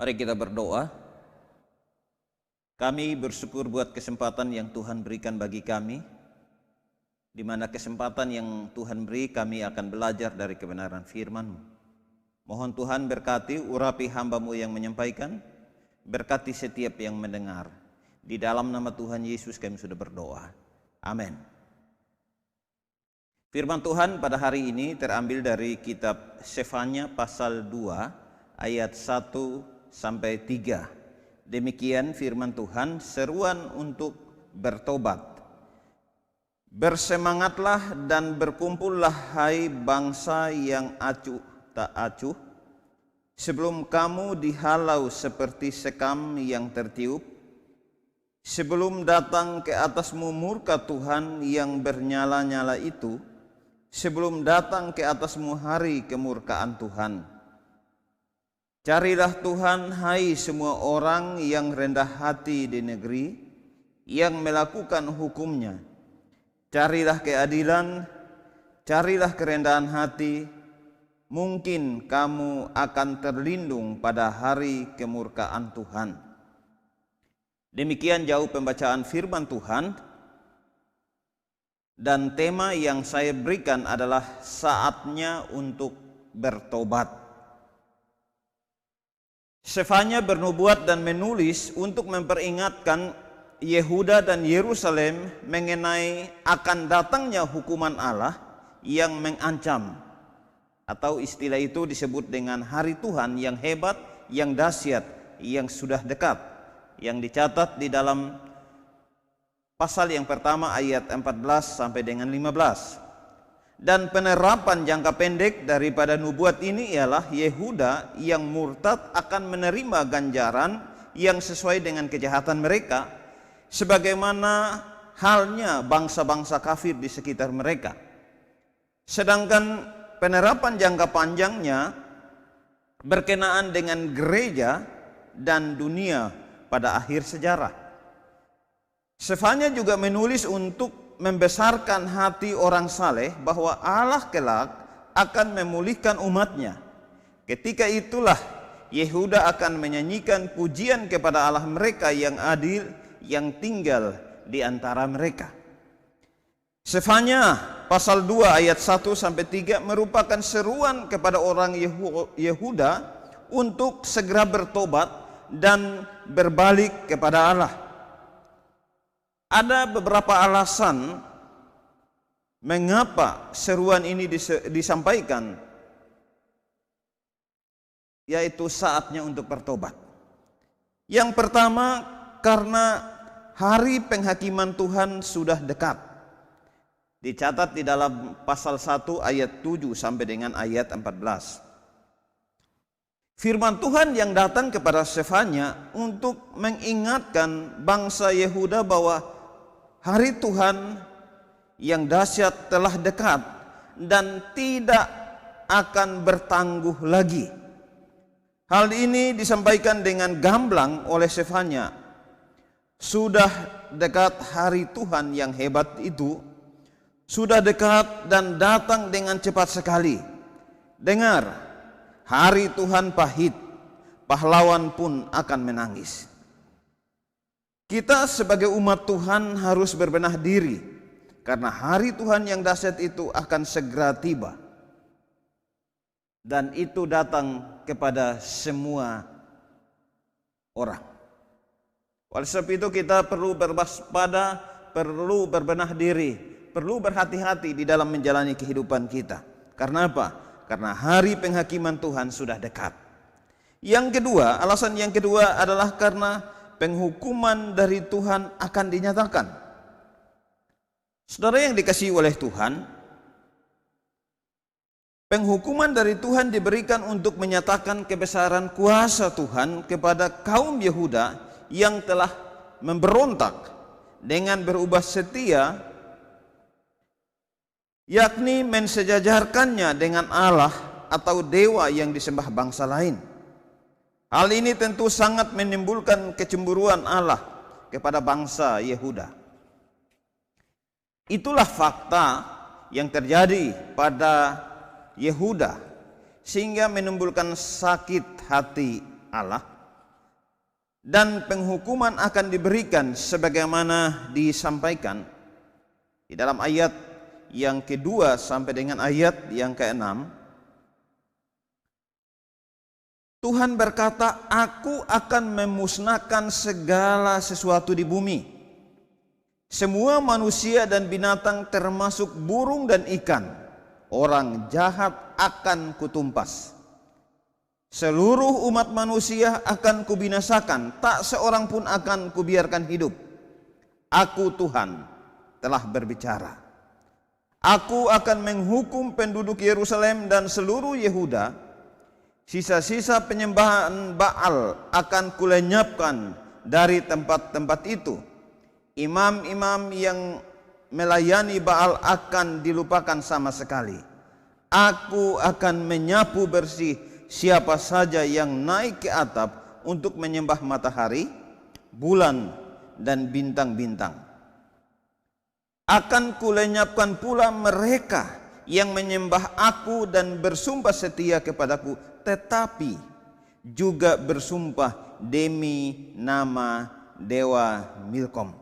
Mari kita berdoa. Kami bersyukur buat kesempatan yang Tuhan berikan bagi kami, di mana kesempatan yang Tuhan beri kami akan belajar dari kebenaran firman-Mu. Mohon Tuhan berkati urapi hamba-Mu yang menyampaikan, berkati setiap yang mendengar. Di dalam nama Tuhan Yesus kami sudah berdoa. Amin. Firman Tuhan pada hari ini terambil dari kitab Sefanya pasal 2 ayat 1 sampai 3. Demikian firman Tuhan, seruan untuk bertobat. Bersemangatlah dan berkumpullah hai bangsa yang acuh tak acuh, sebelum kamu dihalau seperti sekam yang tertiup, sebelum datang ke atasmu murka Tuhan yang bernyala-nyala itu, sebelum datang ke atasmu hari kemurkaan Tuhan. Carilah Tuhan hai semua orang yang rendah hati di negeri, yang melakukan hukumnya. Carilah keadilan, carilah kerendahan hati, mungkin kamu akan terlindung pada hari kemurkaan Tuhan. Demikian jauh pembacaan firman Tuhan, dan tema yang saya berikan adalah saatnya untuk bertobat. Sefanya bernubuat dan menulis untuk memperingatkan Yehuda dan Yerusalem mengenai akan datangnya hukuman Allah yang mengancam, atau istilah itu disebut dengan hari Tuhan yang hebat, yang dahsyat, yang sudah dekat, yang dicatat di dalam pasal yang pertama ayat 14 sampai dengan 15. Dan penerapan jangka pendek daripada nubuat ini ialah Yehuda yang murtad akan menerima ganjaran yang sesuai dengan kejahatan mereka, sebagaimana halnya bangsa-bangsa kafir di sekitar mereka. Sedangkan penerapan jangka panjangnya berkenaan dengan gereja dan dunia pada akhir sejarah. Sefanya juga menulis untuk membesarkan hati orang saleh bahwa Allah kelak akan memulihkan umatnya. Ketika itulah Yehuda akan menyanyikan pujian kepada Allah mereka yang adil, yang tinggal di antara mereka. Sefanya pasal 2 ayat 1 sampai 3 merupakan seruan kepada orang Yehuda untuk segera bertobat dan berbalik kepada Allah. Ada beberapa alasan mengapa seruan ini disampaikan, yaitu saatnya untuk bertobat. Yang pertama, karena hari penghakiman Tuhan sudah dekat. Dicatat di dalam pasal 1 ayat 7 sampai dengan ayat 14. Firman Tuhan yang datang kepada Sefanya untuk mengingatkan bangsa Yehuda bahwa hari Tuhan yang dahsyat telah dekat dan tidak akan bertangguh lagi. Hal ini disampaikan dengan gamblang oleh Sefanya. Sudah dekat hari Tuhan yang hebat itu, sudah dekat dan datang dengan cepat sekali. Dengar, hari Tuhan pahit, pahlawan pun akan menangis. Kita sebagai umat Tuhan harus berbenah diri, karena hari Tuhan yang dahsyat itu akan segera tiba. Dan itu datang kepada semua orang. Oleh sebab itu kita perlu berwaspada, perlu berbenah diri, perlu berhati-hati di dalam menjalani kehidupan kita. Karena apa? Karena hari penghakiman Tuhan sudah dekat. Yang kedua, alasan yang kedua adalah karena penghukuman dari Tuhan akan dinyatakan. Saudara yang dikasihi oleh Tuhan, penghukuman dari Tuhan diberikan untuk menyatakan kebesaran kuasa Tuhan kepada kaum Yehuda yang telah memberontak dengan berubah setia, yakni mensejajarkannya dengan Allah atau dewa yang disembah bangsa lain. Hal ini tentu sangat menimbulkan kecemburuan Allah kepada bangsa Yehuda. Itulah fakta yang terjadi pada Yehuda, sehingga menimbulkan sakit hati Allah dan penghukuman akan diberikan sebagaimana disampaikan di dalam ayat yang kedua sampai dengan ayat yang keenam. Tuhan berkata, aku akan memusnahkan segala sesuatu di bumi, semua manusia dan binatang termasuk burung dan ikan. Orang jahat akan kutumpas. Seluruh umat manusia akan kubinasakan, tak seorang pun akan kubiarkan hidup. Aku Tuhan telah berbicara. Aku akan menghukum penduduk Yerusalem dan seluruh Yehuda. Sisa-sisa penyembahan Baal akan kulenyapkan dari tempat-tempat itu. Imam-imam yang melayani Baal akan dilupakan sama sekali. Aku akan menyapu bersih siapa saja yang naik ke atap untuk menyembah matahari, bulan, dan bintang-bintang. Akan kulenyapkan pula mereka yang menyembah aku dan bersumpah setia kepadaku, tetapi juga bersumpah demi nama dewa Milkom.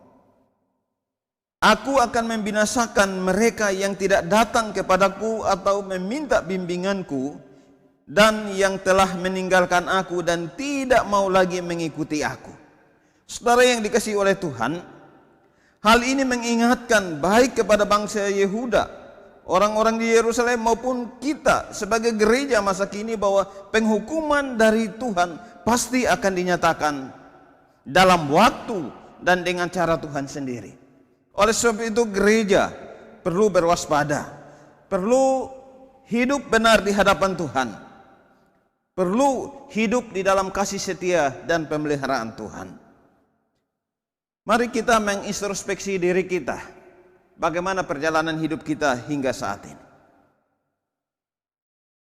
Aku akan membinasakan mereka yang tidak datang kepadaku atau meminta bimbinganku, dan yang telah meninggalkan aku dan tidak mau lagi mengikuti aku. Saudara yang dikasihi oleh Tuhan, hal ini mengingatkan baik kepada bangsa Yehuda, orang-orang di Yerusalem, maupun kita sebagai gereja masa kini, bahwa penghukuman dari Tuhan pasti akan dinyatakan dalam waktu dan dengan cara Tuhan sendiri. Oleh sebab itu gereja perlu berwaspada, perlu hidup benar di hadapan Tuhan, perlu hidup di dalam kasih setia dan pemeliharaan Tuhan. Mari kita mengintrospeksi diri kita, bagaimana perjalanan hidup kita hingga saat ini.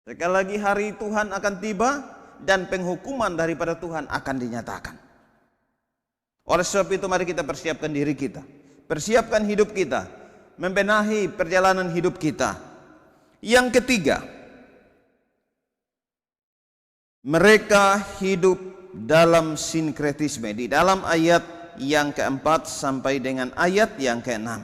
Sekali lagi, hari Tuhan akan tiba dan penghukuman daripada Tuhan akan dinyatakan. Oleh sebab itu mari kita persiapkan diri kita, persiapkan hidup kita, membenahi perjalanan hidup kita. Yang ketiga, mereka hidup dalam sinkretisme. Di dalam ayat yang keempat sampai dengan ayat yang keenam.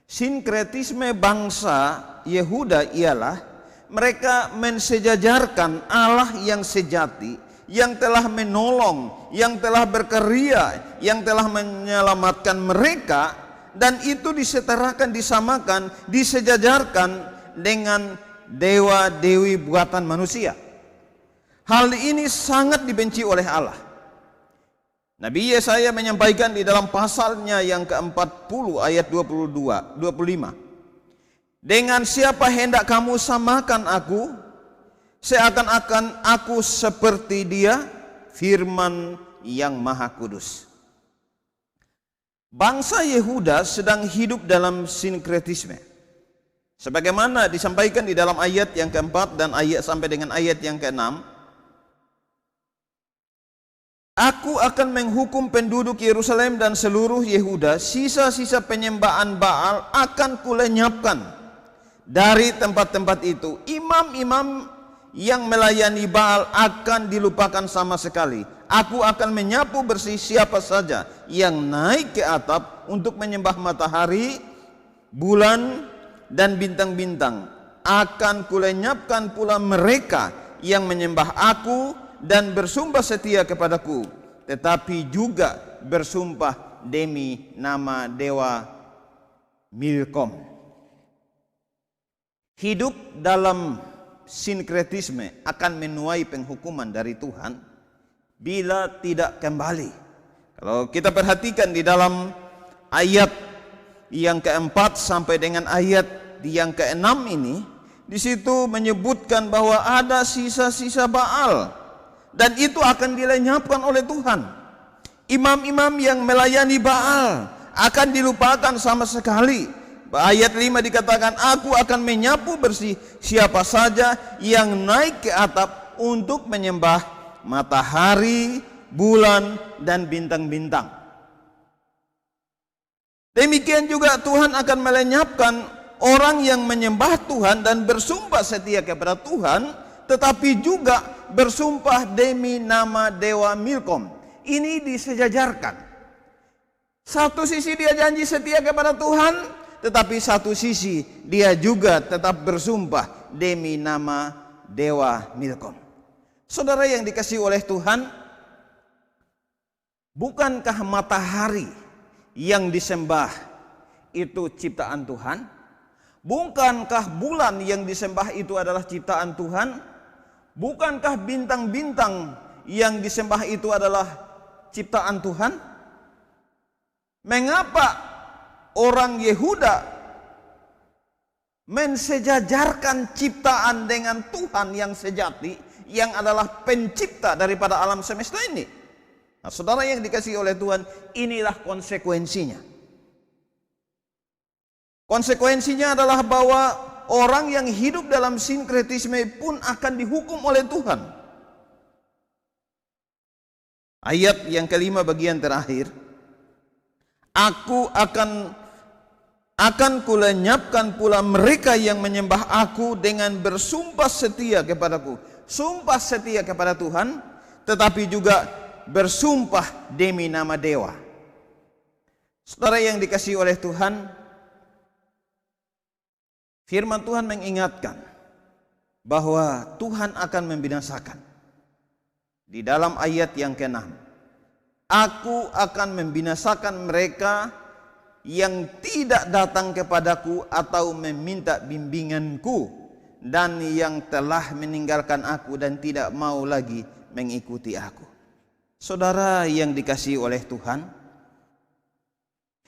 Sinkretisme bangsa Yehuda ialah mereka mensejajarkan Allah yang sejati, yang telah menolong, yang telah berkarya, yang telah menyelamatkan mereka, dan itu disetarakan, disamakan, disejajarkan dengan dewa-dewi buatan manusia. Hal ini sangat dibenci oleh Allah. Nabi Yesaya menyampaikan di dalam pasalnya yang ke-40 ayat 25. Dengan siapa hendak kamu samakan aku? Seakan-akan aku seperti dia, firman yang maha kudus. Bangsa Yehuda sedang hidup dalam sinkretisme, sebagaimana disampaikan di dalam ayat yang keempat dan ayat sampai dengan ayat yang keenam. Aku akan menghukum penduduk Yerusalem dan seluruh Yehuda, sisa-sisa penyembahan Baal akan kulenyapkan dari tempat-tempat itu. Imam-imam yang melayani Baal akan dilupakan sama sekali. Aku akan menyapu bersih siapa saja yang naik ke atap untuk menyembah matahari, bulan, dan bintang-bintang. Akan kulenyapkan pula mereka yang menyembah aku dan bersumpah setia kepadaku, tetapi juga bersumpah demi nama dewa Milkom. Hidup dalam sinkretisme akan menuai penghukuman dari Tuhan bila tidak kembali. Kalau kita perhatikan di dalam ayat yang keempat sampai dengan ayat yang keenam ini, di situ menyebutkan bahwa ada sisa-sisa Baal, dan itu akan dilenyapkan oleh Tuhan. Imam-imam yang melayani Baal akan dilupakan sama sekali. Ayat 5 dikatakan, aku akan menyapu bersih siapa saja yang naik ke atap untuk menyembah matahari, bulan, dan bintang-bintang. Demikian juga Tuhan akan melenyapkan orang yang menyembah Tuhan dan bersumpah setia kepada Tuhan, tetapi juga bersumpah demi nama dewa Milkom. ini disejajarkan. Satu sisi dia janji setia kepada Tuhan, tetapi satu sisi dia juga tetap bersumpah demi nama Dewa Milkom. Saudara yang dikasihi oleh Tuhan, bukankah matahari yang disembah itu ciptaan Tuhan? Bukankah bulan yang disembah itu adalah ciptaan Tuhan? Bukankah bintang-bintang yang disembah itu adalah ciptaan Tuhan? Mengapa orang Yehuda mensejajarkan ciptaan dengan Tuhan yang sejati, yang adalah pencipta daripada alam semesta ini? Nah, saudara yang dikasihi oleh Tuhan, inilah konsekuensinya. Konsekuensinya adalah bahwa orang yang hidup dalam sinkretisme pun akan dihukum oleh Tuhan. Ayat yang kelima bagian terakhir, Aku akan kulenyapkan pula mereka yang menyembah aku dengan bersumpah setia kepadaku. Sumpah setia kepada Tuhan, tetapi juga bersumpah demi nama dewa. Saudara yang dikasihi oleh Tuhan, firman Tuhan mengingatkan bahwa Tuhan akan membinasakan. Di dalam ayat yang ke-6, Aku akan membinasakan mereka yang tidak datang kepadaku atau meminta bimbinganku, dan yang telah meninggalkan aku dan tidak mau lagi mengikuti aku. Saudara yang dikasihi oleh Tuhan,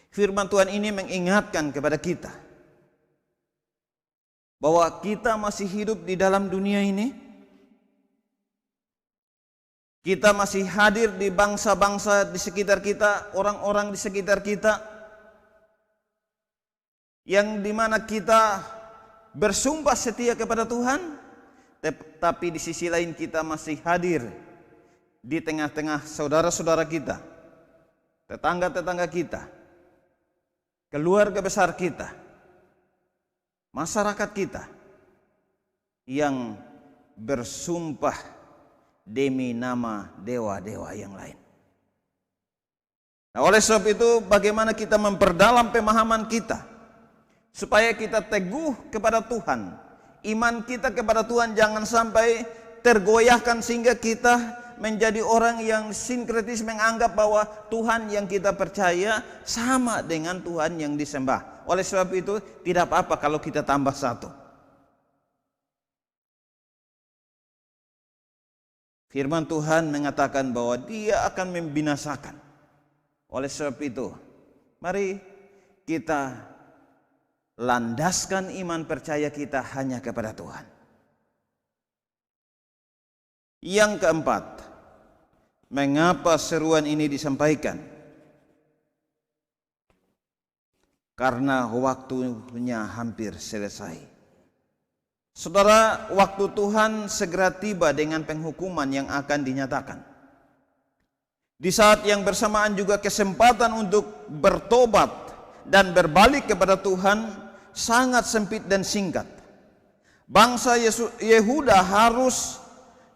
firman Tuhan ini mengingatkan kepada kita bahwa kita masih hidup di dalam dunia ini. Kita masih hadir di bangsa-bangsa di sekitar kita, orang-orang di sekitar kita, yang dimana kita bersumpah setia kepada Tuhan, tetapi di sisi lain kita masih hadir di tengah-tengah saudara-saudara kita, tetangga-tetangga kita, keluarga besar kita, masyarakat kita, yang bersumpah demi nama dewa-dewa yang lain. Nah, oleh sebab itu bagaimana kita memperdalam pemahaman kita supaya kita teguh kepada Tuhan. Iman kita kepada Tuhan jangan sampai tergoyahkan sehingga kita menjadi orang yang sinkretis, menganggap bahwa Tuhan yang kita percaya sama dengan Tuhan yang disembah. Oleh sebab itu tidak apa-apa kalau kita tambah satu. Firman Tuhan mengatakan bahwa Dia akan membinasakan. Oleh sebab itu, mari kita landaskan iman percaya kita hanya kepada Tuhan. Yang keempat, mengapa seruan ini disampaikan? Karena waktunya hampir selesai. Saudara, waktu Tuhan segera tiba dengan penghukuman yang akan dinyatakan. Di saat yang bersamaan juga kesempatan untuk bertobat dan berbalik kepada Tuhan sangat sempit dan singkat. Bangsa Yehuda harus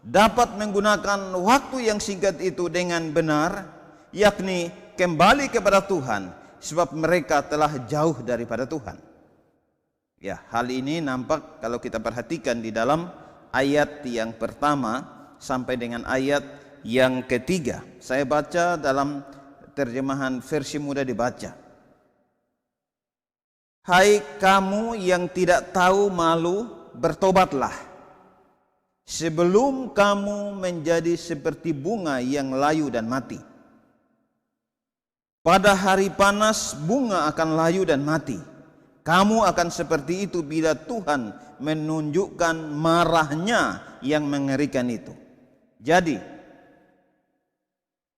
dapat menggunakan waktu yang singkat itu dengan benar, yakni kembali kepada Tuhan, sebab mereka telah jauh daripada Tuhan. Ya, hal ini nampak kalau kita perhatikan di dalam ayat yang pertama sampai dengan ayat yang ketiga. Saya baca dalam terjemahan versi mudah dibaca. Hai kamu yang tidak tahu malu, bertobatlah, sebelum kamu menjadi seperti bunga yang layu dan mati. Pada hari panas bunga akan layu dan mati. Kamu akan seperti itu bila Tuhan menunjukkan marahnya yang mengerikan itu. Jadi,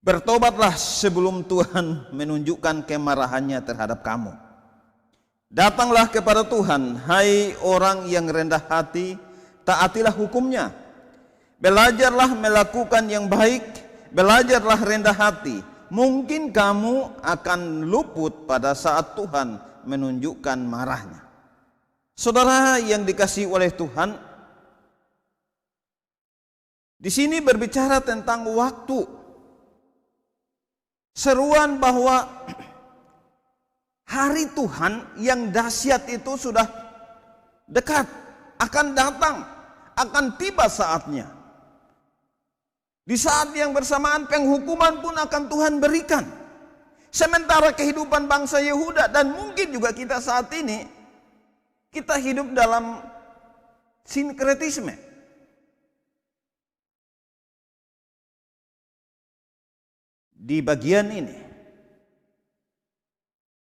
bertobatlah sebelum Tuhan menunjukkan kemarahannya terhadap kamu. Datanglah kepada Tuhan, hai orang yang rendah hati, taatilah hukumnya. Belajarlah melakukan yang baik, belajarlah rendah hati. Mungkin kamu akan luput pada saat Tuhan menunjukkan marahnya. Saudara yang dikasihi oleh Tuhan, di sini berbicara tentang waktu. seruan bahwa hari Tuhan yang dahsyat itu sudah dekat, akan datang, akan tiba saatnya. Di saat yang bersamaan penghukuman pun akan Tuhan berikan. Sementara kehidupan bangsa Yehuda dan mungkin juga kita saat ini, kita hidup dalam sinkretisme. Di bagian ini,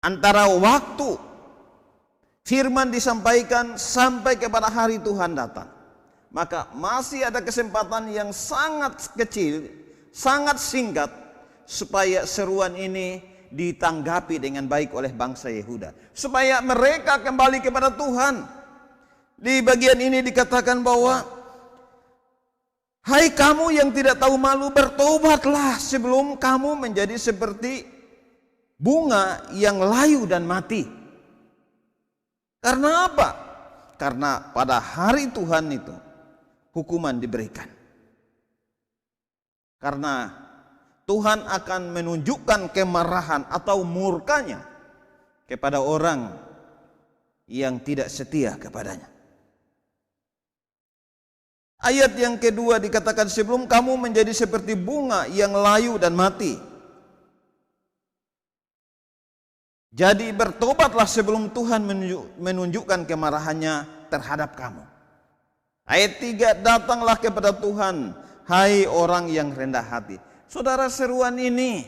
antara waktu firman disampaikan sampai kepada hari Tuhan datang, maka masih ada kesempatan yang sangat kecil, sangat singkat, supaya seruan ini ditanggapi dengan baik oleh bangsa Yehuda, supaya mereka kembali kepada Tuhan. Di bagian ini dikatakan bahwa, hai kamu yang tidak tahu malu, bertobatlah sebelum kamu menjadi seperti bunga yang layu dan mati. Karena apa? Karena pada hari Tuhan itu hukuman diberikan. Karena Tuhan akan menunjukkan kemarahan atau murkanya kepada orang yang tidak setia kepadanya. Ayat yang kedua dikatakan, sebelum kamu menjadi seperti bunga yang layu dan mati. Jadi bertobatlah sebelum Tuhan menunjukkan kemarahannya terhadap kamu. Ayat 3, datanglah kepada Tuhan, hai orang yang rendah hati. Saudara, seruan ini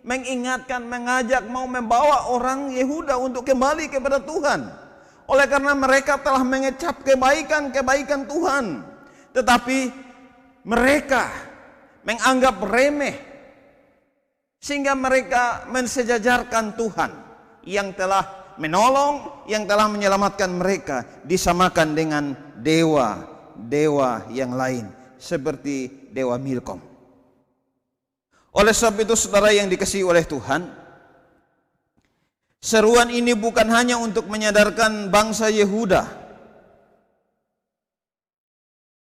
mengingatkan, mengajak, mau membawa orang Yehuda untuk kembali kepada Tuhan. Oleh karena mereka telah mengecap kebaikan-kebaikan Tuhan, tetapi mereka menganggap remeh, sehingga mereka mensejajarkan Tuhan yang telah menolong, yang telah menyelamatkan mereka, disamakan dengan dewa-dewa yang lain, seperti dewa Milkom. Oleh sebab itu, saudara yang dikasihi oleh Tuhan, seruan ini bukan hanya untuk menyadarkan bangsa Yehuda.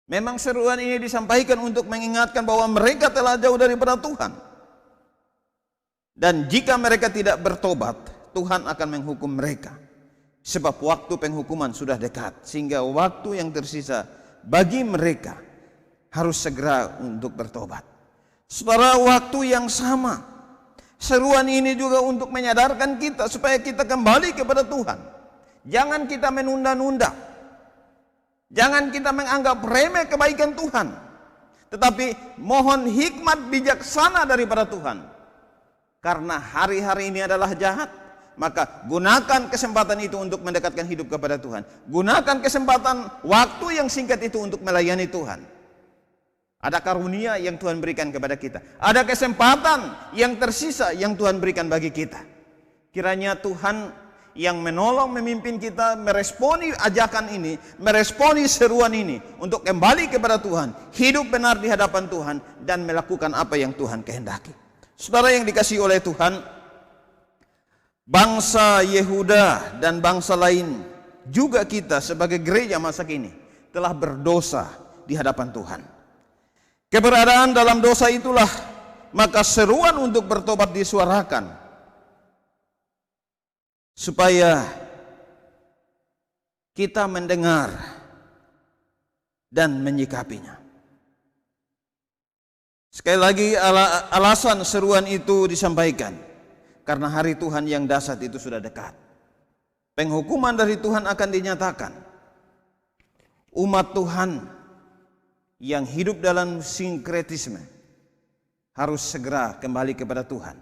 Memang seruan ini disampaikan untuk mengingatkan bahwa mereka telah jauh daripada Tuhan. Dan jika mereka tidak bertobat, Tuhan akan menghukum mereka. Sebab waktu penghukuman sudah dekat, sehingga waktu yang tersisa bagi mereka harus segera untuk bertobat. Saudara, waktu yang sama, seruan ini juga untuk menyadarkan kita supaya kita kembali kepada Tuhan. Jangan kita menunda-nunda. Jangan kita menganggap remeh kebaikan Tuhan. Tetapi mohon hikmat bijaksana daripada Tuhan. Karena hari-hari ini adalah jahat, maka gunakan kesempatan itu untuk mendekatkan hidup kepada Tuhan. Gunakan kesempatan waktu yang singkat itu untuk melayani Tuhan. Ada karunia yang Tuhan berikan kepada kita. Ada kesempatan yang tersisa yang Tuhan berikan bagi kita. Kiranya Tuhan yang menolong, memimpin kita, meresponi ajakan ini, meresponi seruan ini untuk kembali kepada Tuhan, hidup benar di hadapan Tuhan, dan melakukan apa yang Tuhan kehendaki. Saudara yang dikasihi oleh Tuhan, bangsa Yehuda dan bangsa lain, juga kita sebagai gereja masa kini, telah berdosa di hadapan Tuhan. Keberadaan dalam dosa itulah maka seruan untuk bertobat disuarakan, supaya kita mendengar dan menyikapinya. Sekali lagi, alasan seruan itu disampaikan karena hari Tuhan yang dahsyat itu sudah dekat. Penghukuman dari Tuhan akan dinyatakan. Umat Tuhan yang hidup dalam sinkretisme harus segera kembali kepada Tuhan,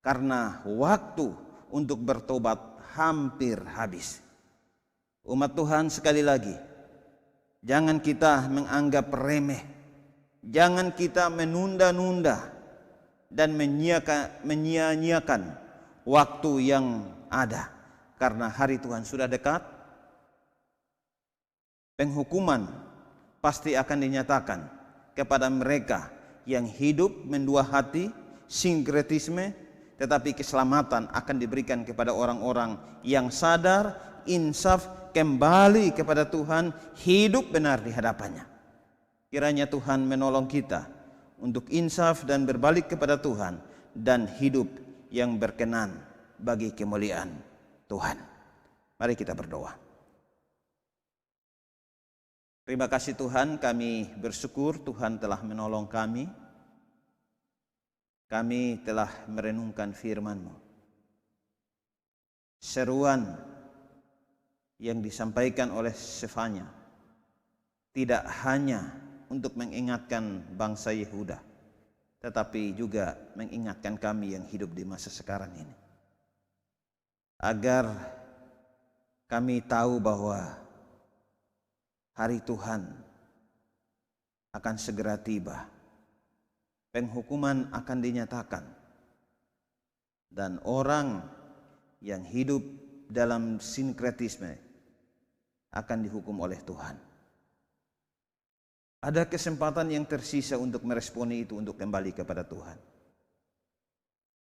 karena waktu untuk bertobat hampir habis. Umat Tuhan, sekali lagi, jangan kita menganggap remeh, jangan kita menunda-nunda dan menyia-nyiakan waktu yang ada, karena hari Tuhan sudah dekat. Penghukuman pasti akan dinyatakan kepada mereka yang hidup mendua hati, sinkretisme, tetapi keselamatan akan diberikan kepada orang-orang yang sadar, insaf, kembali kepada Tuhan, hidup benar di hadapannya. Kiranya Tuhan menolong kita untuk insaf dan berbalik kepada Tuhan dan hidup yang berkenan bagi kemuliaan Tuhan. Mari kita berdoa. Terima kasih Tuhan, kami bersyukur Tuhan telah menolong kami. Kami telah merenungkan firman-Mu. Seruan yang disampaikan oleh Sefanya tidak hanya untuk mengingatkan bangsa Yehuda, tetapi juga mengingatkan kami yang hidup di masa sekarang ini. Agar kami tahu bahwa hari Tuhan akan segera tiba. Penghukuman akan dinyatakan. Dan orang yang hidup dalam sinkretisme akan dihukum oleh Tuhan. Ada kesempatan yang tersisa untuk meresponi itu, untuk kembali kepada Tuhan.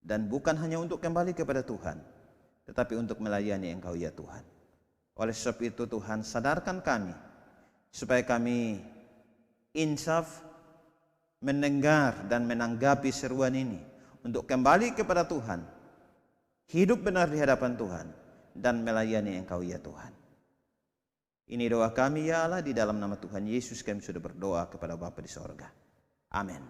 Dan bukan hanya untuk kembali kepada Tuhan, tetapi untuk melayani Engkau ya Tuhan. Oleh sebab itu Tuhan, sadarkan kami supaya kami insaf mendengar dan menanggapi seruan ini untuk kembali kepada Tuhan, hidup benar di hadapan Tuhan, dan melayani Engkau ya Tuhan. Ini doa kami ya Allah, di dalam nama Tuhan Yesus kami sudah berdoa kepada Bapa di sorga. Amin.